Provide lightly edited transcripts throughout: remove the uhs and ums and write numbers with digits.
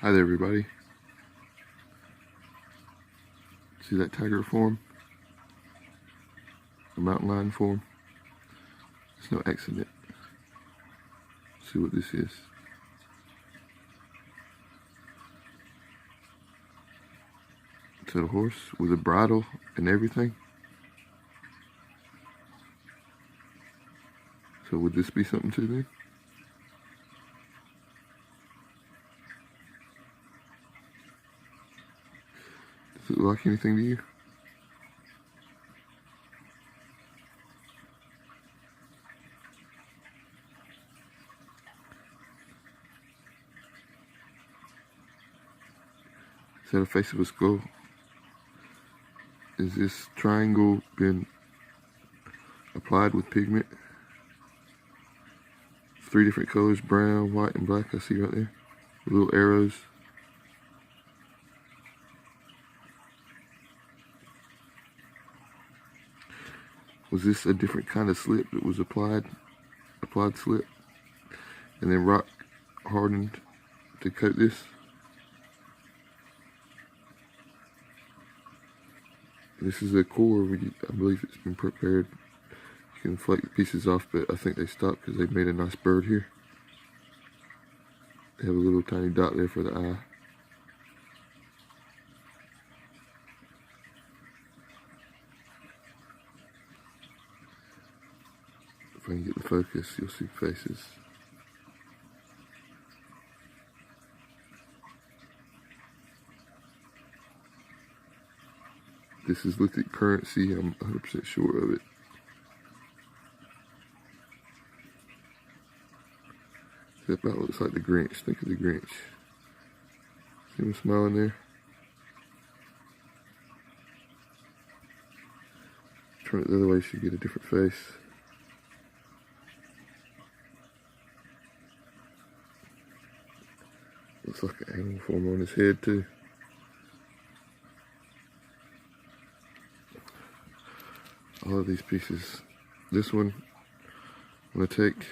Hi there, everybody. See that tiger form? The mountain lion form? It's no accident. See what this is. It's a horse with a bridle and everything. So would this be something to them? Does it look like anything to you? Is that a face of a skull? Is this triangle been applied with pigment? 3 different colors, brown, white, and black, I see right there. Little arrows. Was this a different kind of slip that was applied slip? And then rock hardened to coat this? This is a core, I believe it's been prepared. You can flake the pieces off, but I think they stopped because they made a nice bird here. They have a little tiny dot there for the eye. If I can get the focus, you'll see faces. This is lithic currency, I'm 100% sure of it. That about looks like the Grinch. Think of the Grinch. See him smiling there? Turn it the other way so you get a different face. Looks like an animal form on his head too. All of these pieces. This one, I'm going to take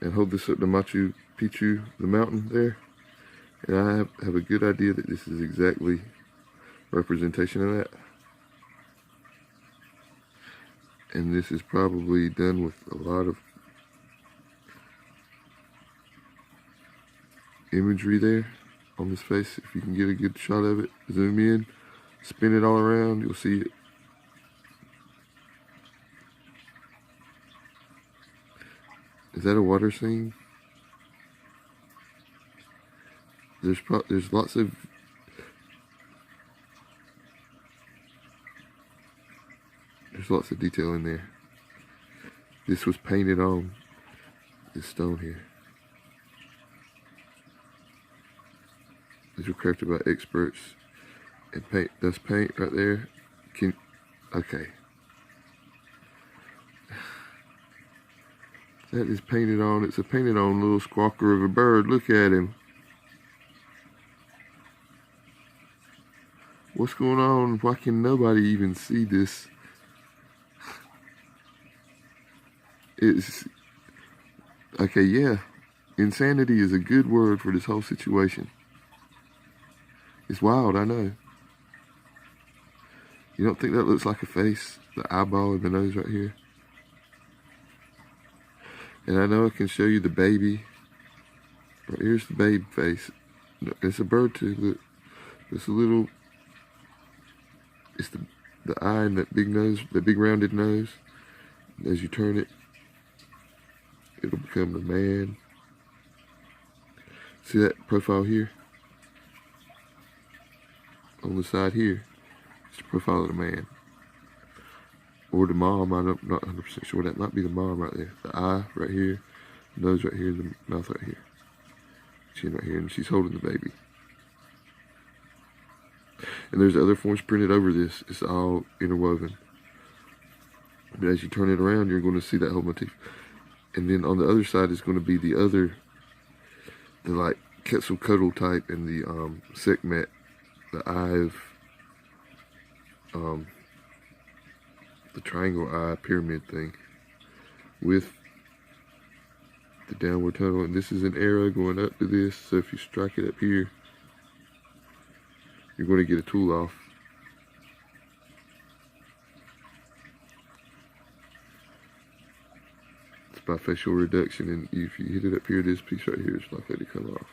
and hold this up to Machu Picchu, the mountain there. And I have a good idea that this is exactly representation of that. And this is probably done with a lot of imagery there on this face. If you can get a good shot of it, zoom in, spin it all around, you'll see it. Is that a water scene? There's lots of detail in there. This was painted on this stone here. These were crafted by experts. And paint, that's paint right there. Okay. That is painted on. It's a painted on little squawker of a bird. Look at him. What's going on? Why can nobody even see this? It's okay, yeah. Insanity is a good word for this whole situation. It's wild, I know. You don't think that looks like a face? The eyeball and the nose right here. And I know I can show you the baby. Right here's the baby face. It's a bird too, look. It's a little, it's the eye and that big nose, the big rounded nose. As you turn it, it'll become the man. See that profile here? On the side here, it's the profile of the man. Or the mom, I'm not 100% sure. That might be the mom right there. The eye right here, nose right here, the mouth right here. Chin right here, and she's holding the baby. And there's other forms printed over this. It's all interwoven. But as you turn it around, you're going to see that whole motif. And then on the other side is going to be the like Quetzalcoatl type and the Sekhmet, the eye of the triangle eye pyramid thing with the downward tunnel, and this is an arrow going up to this, so if you strike it up here, you're going to get a tool off. It's by facial reduction, and if you hit it up here, this piece right here is likely to come off.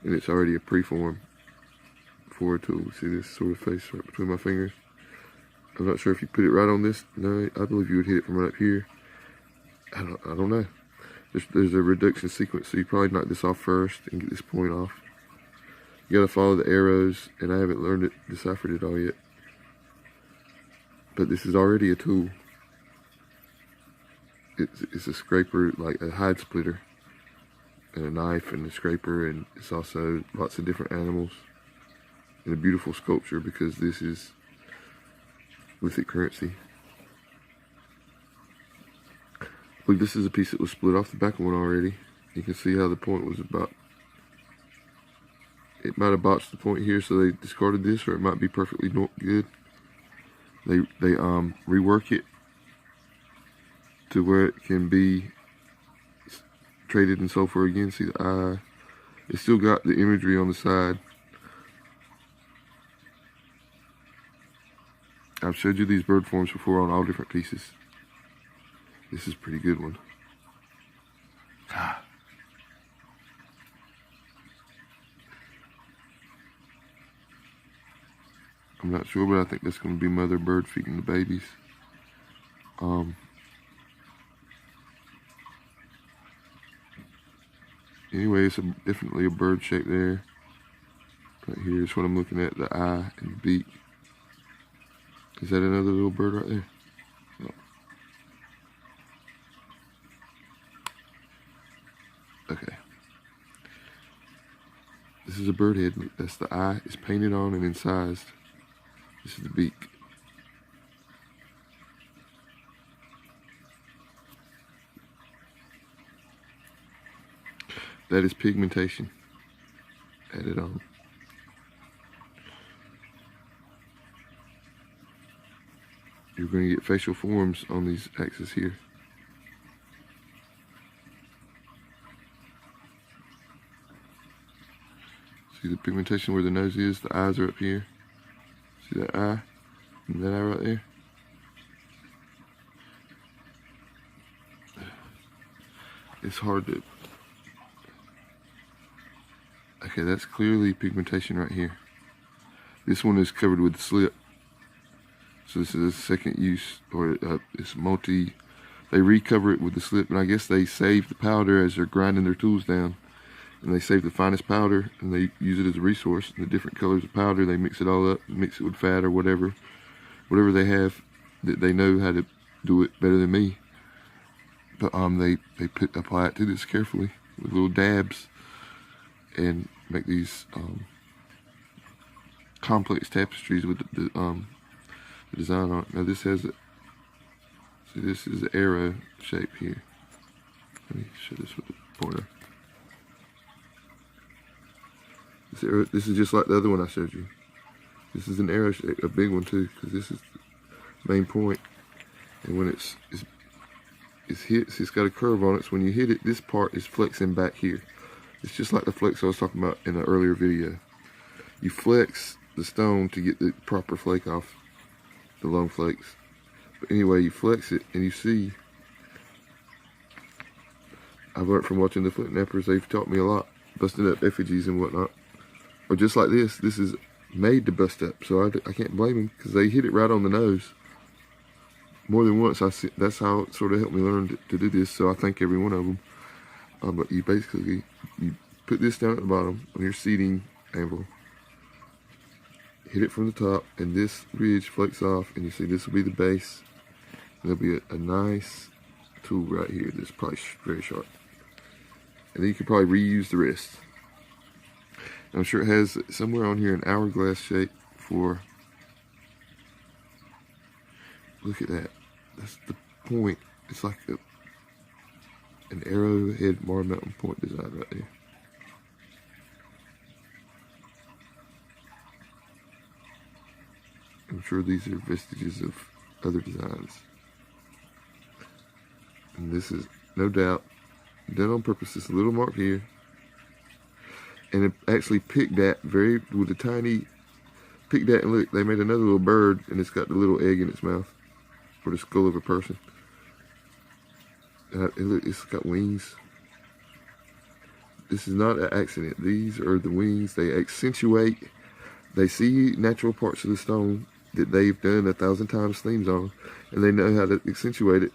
And it's already a preform for a tool. See this sort of face right between my fingers? I'm not sure if you put it right on this. No, I believe you would hit it from right up here. I don't know. There's a reduction sequence, so you probably knock this off first and get this point off. You gotta follow the arrows, and I haven't learned it, deciphered it all yet. But this is already a tool. It's a scraper, like a hide splitter, and a knife and a scraper, and it's also lots of different animals, and a beautiful sculpture because this is lithic currency. Look, this is a piece that was split off the back one already. You can see how the point was about. It might have botched the point here, so they discarded this, or it might be perfectly good. They rework it to where it can be traded and sold for again. See the eye? It's still got the imagery on the side. I've showed you these bird forms before on all different pieces. This is a pretty good one. I'm not sure, but I think that's going to be mother bird feeding the babies. Anyway, it's definitely a bird shape there. Right here is what I'm looking at, the eye and the beak. Is that another little bird right there? No. Okay. This is a bird head. That's the eye. It's painted on and incised. This is the beak. That is pigmentation added on. You're going to get facial forms on these axes here. See the pigmentation where the nose is? The eyes are up here. See that eye? And that eye right there? It's hard to... Okay, that's clearly pigmentation right here. This one is covered with slip. So this is a second use, or it's multi... They recover it with the slip, and I guess they save the powder as they're grinding their tools down. And they save the finest powder, and they use it as a resource. And the different colors of powder, they mix it all up, mix it with fat or whatever. Whatever they have, that they know how to do it better than me. But they apply it to this carefully with little dabs and make these complex tapestries with the design on it. Now this has it. See, this is the arrow shape here. Let me show this with the pointer. This is just like the other one I showed you. This is an arrow shape, a big one too, because this is the main point. And when it's hit, it's got a curve on it. So when you hit it, this part is flexing back here. It's just like the flex I was talking about in an earlier video. You flex the stone to get the proper flake off, the long flakes. But anyway, you flex it, and you see, I've learned from watching the Flint Knappers, they've taught me a lot, busting up effigies and whatnot. Or just like this is made to bust up, so I can't blame them, because they hit it right on the nose. More than once, that's how it sort of helped me learn to do this, so I thank every one of them. But you basically, you put this down at the bottom on your seating anvil, hit it from the top, and this ridge flakes off, and you see this will be the base. And there'll be a nice tool right here that's probably very sharp. And then you can probably reuse the rest. I'm sure it has somewhere on here an hourglass shape for, look at that. That's the point. It's like an arrowhead Mar Mountain point design right there. I'm sure these are vestiges of other designs. And this is no doubt done on purpose. This little mark here. And it actually picked that with a tiny, picked that, and look, they made another little bird, and it's got the little egg in its mouth for the skull of a person. Look, it's got wings. This is not an accident. These are the wings. They accentuate. They see natural parts of the stone that they've done 1,000 times themes on, and they know how to accentuate it.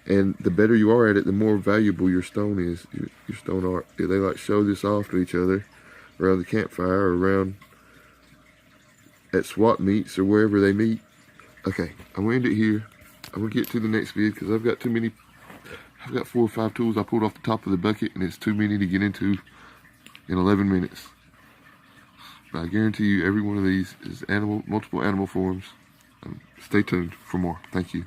And the better you are at it, the more valuable your stone is, your stone art. They like show this off to each other around the campfire or around at swap meets or wherever they meet. Okay, I'm gonna end it here. I'm gonna get to the next vid because I've got too many. I've got 4 or 5 tools I pulled off the top of the bucket, and it's too many to get into in 11 minutes. But I guarantee you, every one of these is multiple animal forms. Stay tuned for more. Thank you.